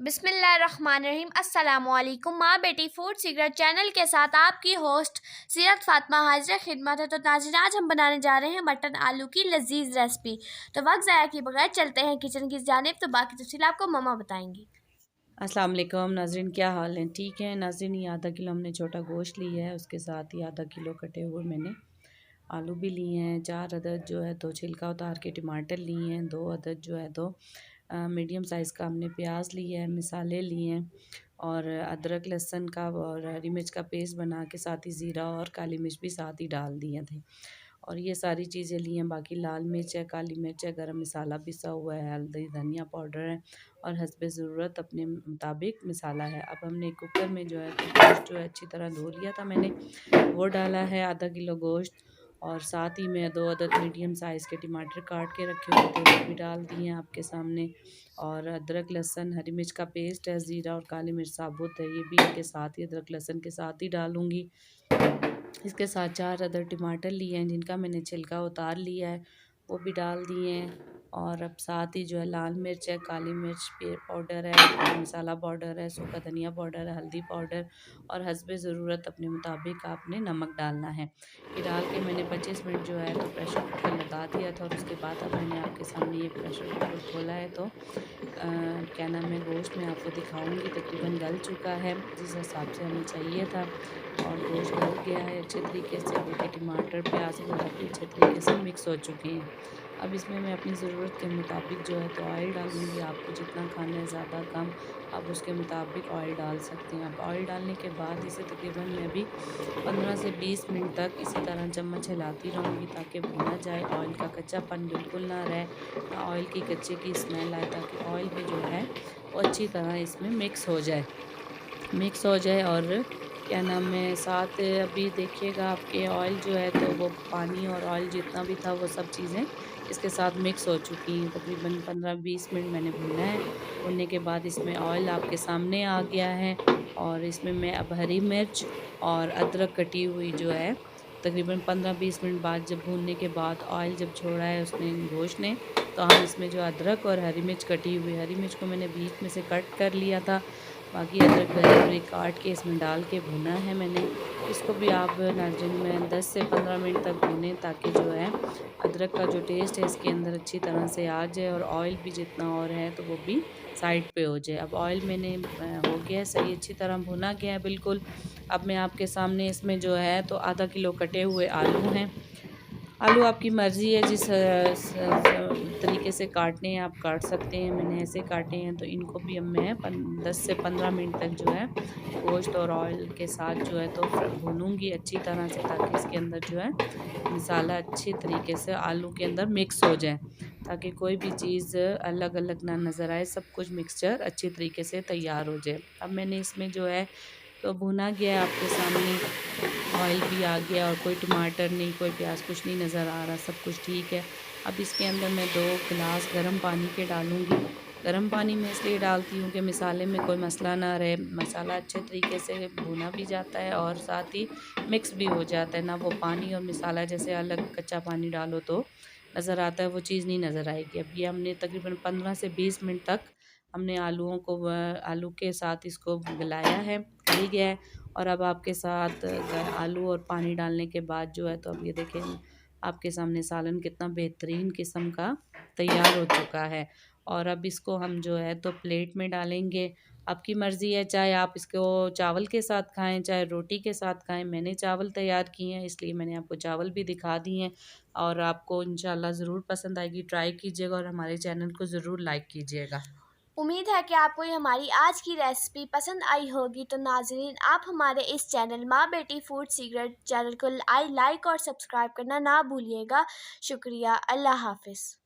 बिस्मिल्लाहिर्रहमानिर्रहीम। अस्सलामुअलैकुम। माँ बेटी फूड सीक्रेट चैनल के साथ आपकी होस्ट सीरत फातिमा हाजिर खिदमत है। तो नाज़रीन, आज हम बनाने जा रहे हैं मटन आलू की लजीज रेसिपी। तो वक्त ज़ाया किए बगैर चलते हैं किचन की जानिब। तो बाकी तफसील आपको मम्मा बताएंगी। अस्सलाम वालेकुम नाज़रीन, क्या हाल है? ठीक है नाज़रीन, ये आधा किलो हमने छोटा गोश्त लिया है, उसके साथ ही आधा किलो कटे हुए मैंने आलू भी लिए हैं, 4 अदद जो है तो छिलका उतार के टमाटर लिए हैं, 2 अदद जो है तो मीडियम साइज़ का हमने प्याज लिया है, मिसाले लिए हैं और अदरक लहसुन का और हरी मिर्च का पेस्ट बना के साथ ही ज़ीरा और काली मिर्च भी साथ ही डाल दिए थे। और ये सारी चीज़ें ली हैं। बाकी लाल मिर्च है, काली मिर्च है, गरम मसाला पिसा हुआ है, हल्दी धनिया पाउडर है और हस्बे ज़रूरत अपने मुताबिक मसाला है। अब हमने कुकर में जो है तो गोश्त जो है अच्छी तरह धो लिया था मैंने, वो डाला है आधा किलो गोश्त और साथ ही मैं 2 अदद मीडियम साइज़ के टमाटर काट के रखे हुए थे वो भी डाल दिए हैं आपके सामने। और अदरक लहसुन हरी मिर्च का पेस्ट है, ज़ीरा और काली मिर्च साबुत है, ये भी इनके साथ ही अदरक लहसुन के साथ ही डालूँगी। इसके साथ 4 अदर टमाटर लिए हैं जिनका मैंने छिलका उतार लिया है, वो भी डाल दिए हैं। और अब साथ ही जो है लाल मिर्च है, काली मिर्च पाउडर है, मसाला पाउडर है, सूखा धनिया पाउडर है, हल्दी पाउडर और हस्बे ज़रूरत अपने मुताबिक आपने नमक डालना है। ये डाल के मैंने 25 मिनट जो है तो प्रेशर कुकर लगा दिया था और उसके बाद अब मैंने आपके सामने ये प्रेशर कुकर खोला है तो क्या नाम है, गोश्त मैं आपको दिखाऊंगी। तकरीबन गल चुका है जिस हिसाब से हमें चाहिए था और गोश्त गल गया है अच्छे तरीके से। देखिए टमाटर प्याज वगैरह भी अच्छे तरीके से मिक्स हो चुके हैं। अब इसमें मैं अपनी ज़रूरत के मुताबिक जो है तो ऑयल डालूँगी। आपको जितना खाना है ज़्यादा कम आप उसके मुताबिक ऑयल डाल सकते हैं। अब ऑयल डालने के बाद इसे तकरीबन मैं भी 15 से 20 मिनट तक इसी तरह चम्मच हिलाती रहूँगी ताकि भुना जाए, ऑयल का कच्चापन बिल्कुल ना रहे, ना ऑयल की कच्चे की स्मेल आए, ताकि ऑयल भी जो है वो अच्छी तरह इसमें मिक्स हो जाए। और क्या नाम है, साथ अभी देखिएगा आपके ऑयल जो है तो वो पानी और ऑयल जितना भी था वो सब चीज़ें इसके साथ मिक्स हो चुकी हैं। तकरीबन 15-20 मिनट मैंने भुना है। भुनने के बाद इसमें ऑयल आपके सामने आ गया है और इसमें मैं अब हरी मिर्च और अदरक कटी हुई जो है तकरीबन 15-20 मिनट बाद जब भूनने के बाद ऑयल जब छोड़ा है उसने गोश्त ने, तो हम इसमें जो अदरक और हरी मिर्च कटी हुई, हरी मिर्च को मैंने बीच में से कट कर लिया था, बाकी अदरक बारीक काट के इसमें डाल के भुना है मैंने। इसको भी आप नाज़रीन में 10 से 15 मिनट तक भूनें ताकि जो है अदरक का जो टेस्ट है इसके अंदर अच्छी तरह से आ जाए और ऑयल भी जितना और है तो वो भी साइड पे हो जाए। अब ऑयल मैंने हो गया है सही, अच्छी तरह भुना गया है बिल्कुल। अब मैं आपके सामने इसमें जो है तो आधा किलो कटे हुए आलू हैं। आलू आपकी मर्ज़ी है, जिस तरीके से काटने हैं आप काट सकते हैं। मैंने ऐसे काटे हैं तो इनको भी अब मैं 10 से 15 मिनट तक जो है गोश्त और ऑयल के साथ जो है तो भूनूंगी अच्छी तरह से ताकि इसके अंदर जो है मसाला अच्छी तरीके से आलू के अंदर मिक्स हो जाए, ताकि कोई भी चीज़ अलग अलग ना नज़र आए, सब कुछ मिक्सचर अच्छी तरीके से तैयार हो जाए। अब मैंने इसमें जो है तो भुना गया है आपके सामने, ऑयल भी आ गया और कोई टमाटर नहीं, कोई प्याज, कुछ नहीं नज़र आ रहा, सब कुछ ठीक है। अब इसके अंदर मैं 2 गिलास गर्म पानी के डालूँगी। गर्म पानी मैं इसलिए डालती हूँ कि मसाले में कोई मसला ना रहे, मसाला अच्छे तरीके से भुना भी जाता है और साथ ही मिक्स भी हो जाता है, ना वो पानी और मसाला जैसे अलग कच्चा पानी डालो तो नज़र आता है, वो चीज़ नहीं नज़र आएगी। अब ये हमने तकरीबन 15 से 20 मिनट तक हमने आलू के साथ इसको गलाया है, गल गया है। और अब आपके साथ आलू और पानी डालने के बाद जो है तो अब ये देखें आपके सामने सालन कितना बेहतरीन किस्म का तैयार हो चुका है। और अब इसको हम जो है तो प्लेट में डालेंगे। आपकी मर्ज़ी है, चाहे आप इसको चावल के साथ खाएं, चाहे रोटी के साथ खाएं। मैंने चावल तैयार किए हैं इसलिए मैंने आपको चावल भी दिखा दिए हैं और आपको इंशाल्लाह ज़रूर पसंद आएगी। ट्राई कीजिएगा और हमारे चैनल को ज़रूर लाइक कीजिएगा। उम्मीद है कि आपको ये हमारी आज की रेसिपी पसंद आई होगी। तो नाजरीन, आप हमारे इस चैनल माँ बेटी फूड सीक्रेट चैनल को लाइक और सब्सक्राइब करना ना भूलिएगा। शुक्रिया। अल्लाह हाफिज़।